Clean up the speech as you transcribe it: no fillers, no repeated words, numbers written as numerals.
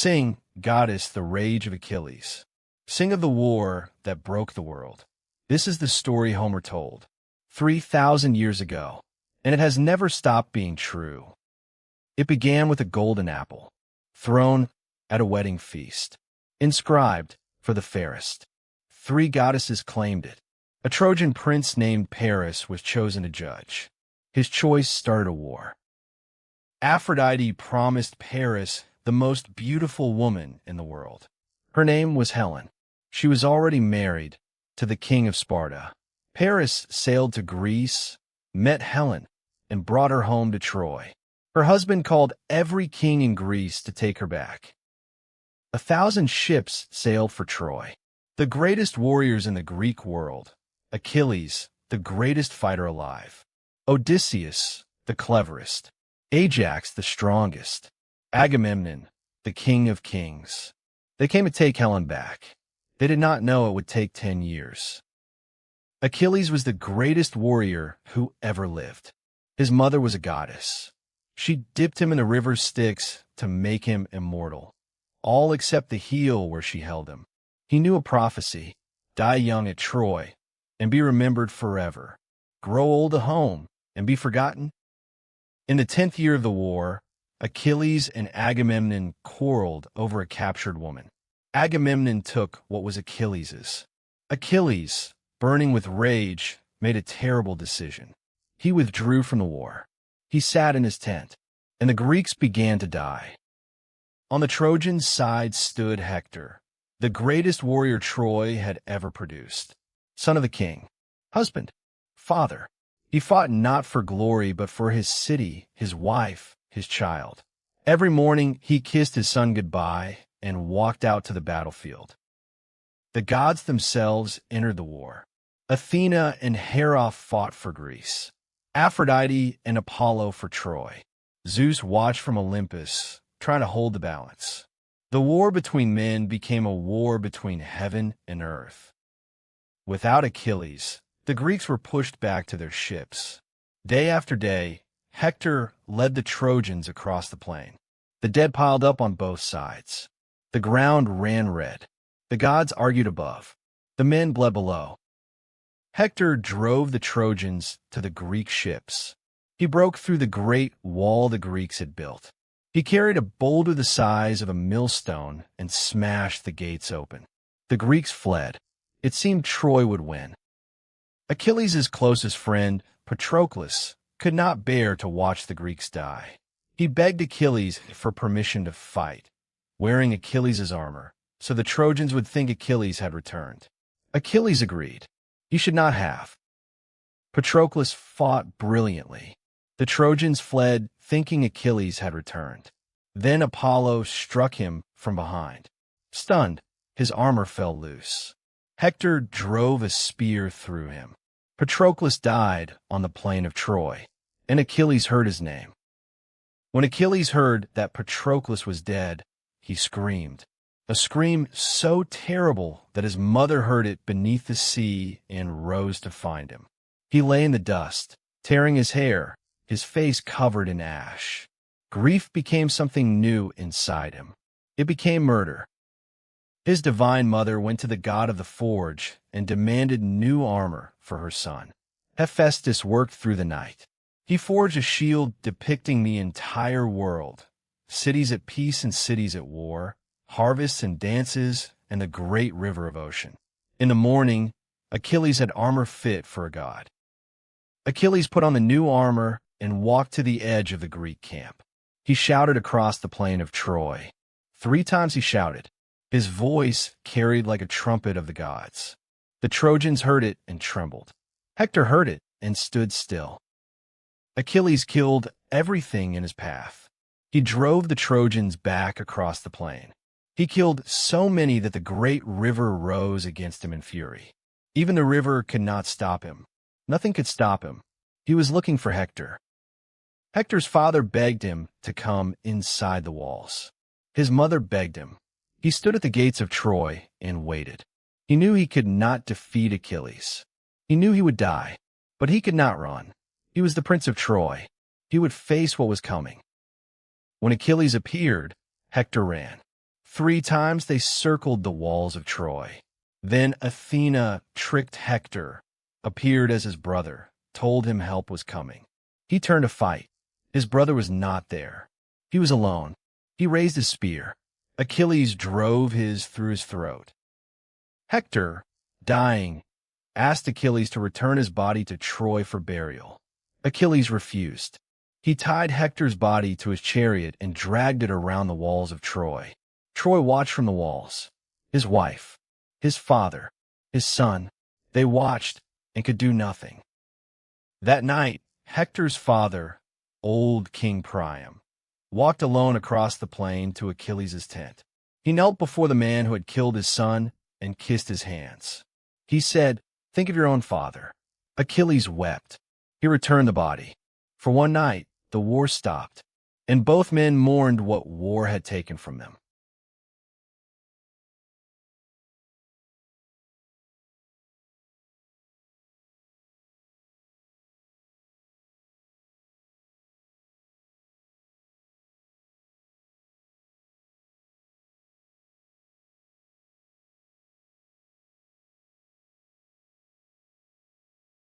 Sing, goddess, the rage of Achilles. Sing of the war that broke the world. This is the story Homer told 3,000 years ago, and it has never stopped being true. It began with a golden apple, thrown at a wedding feast, inscribed for the fairest. 3 goddesses claimed it. A Trojan prince named Paris was chosen to judge. His choice started a war. Aphrodite promised Paris the most beautiful woman in the world. Her name was Helen. She was already married to the king of Sparta. Paris sailed to Greece, met Helen, and brought her home to Troy. Her husband called every king in Greece to take her back. 1,000 ships sailed for Troy. The greatest warriors in the Greek world, Achilles, the greatest fighter alive, Odysseus, the cleverest, Ajax, the strongest, Agamemnon, the king of kings. They came to take Helen back. They did not know it would take 10 years. Achilles was the greatest warrior who ever lived. His mother was a goddess. She dipped him in the river Styx to make him immortal, all except the heel where she held him. He knew a prophecy: die young at Troy and be remembered forever. Grow old at home and be forgotten. In the 10th year of the war, Achilles and Agamemnon quarreled over a captured woman. Agamemnon took what was Achilles's. Achilles, burning with rage, made a terrible decision. He withdrew from the war. He sat in his tent, and the Greeks began to die. On the Trojan side stood Hector, the greatest warrior Troy had ever produced. Son of the king, husband, father. He fought not for glory, but for his city, his wife, his child. Every morning he kissed his son goodbye and walked out to the battlefield. The gods themselves entered the war. Athena and Hera fought for Greece. Aphrodite and Apollo for Troy. Zeus watched from Olympus, trying to hold the balance. The war between men became a war between heaven and earth. Without Achilles, the Greeks were pushed back to their ships. Day after day, Hector led the Trojans across the plain. The dead piled up on both sides. The ground ran red. The gods argued above. The men bled below. Hector drove the Trojans to the Greek ships. He broke through the great wall the Greeks had built. He carried a boulder the size of a millstone and smashed the gates open. The Greeks fled. It seemed Troy would win. Achilles' closest friend, Patroclus, could not bear to watch the Greeks die. He begged Achilles for permission to fight, wearing Achilles' armor, so the Trojans would think Achilles had returned. Achilles agreed. He should not have. Patroclus fought brilliantly. The Trojans fled, thinking Achilles had returned. Then Apollo struck him from behind. Stunned, his armor fell loose. Hector drove a spear through him. Patroclus died on the plain of Troy, and Achilles heard his name. When Achilles heard that Patroclus was dead, he screamed. A scream so terrible that his mother heard it beneath the sea and rose to find him. He lay in the dust, tearing his hair, his face covered in ash. Grief became something new inside him. It became murder. His divine mother went to the god of the forge and demanded new armor for her son. Hephaestus worked through the night. He forged a shield depicting the entire world, cities at peace and cities at war, harvests and dances, and the great river of ocean. In the morning, Achilles had armor fit for a god. Achilles put on the new armor and walked to the edge of the Greek camp. He shouted across the plain of Troy. 3 times he shouted. His voice carried like a trumpet of the gods. The Trojans heard it and trembled. Hector heard it and stood still. Achilles killed everything in his path. He drove the Trojans back across the plain. He killed so many that the great river rose against him in fury. Even the river could not stop him. Nothing could stop him. He was looking for Hector. Hector's father begged him to come inside the walls. His mother begged him. He stood at the gates of Troy and waited. He knew he could not defeat Achilles. He knew he would die, but he could not run. He was the prince of Troy. He would face what was coming. When Achilles appeared, Hector ran. 3 times they circled the walls of Troy. Then Athena tricked Hector, appeared as his brother, told him help was coming. He turned to fight. His brother was not there. He was alone. He raised his spear. Achilles drove his through his throat. Hector, dying, asked Achilles to return his body to Troy for burial. Achilles refused. He tied Hector's body to his chariot and dragged it around the walls of Troy. Troy watched from the walls. His wife, his father, his son, they watched and could do nothing. That night, Hector's father, old King Priam, walked alone across the plain to Achilles' tent. He knelt before the man who had killed his son and kissed his hands. He said, "Think of your own father." Achilles wept. He returned the body. For one night, the war stopped, and both men mourned what war had taken from them.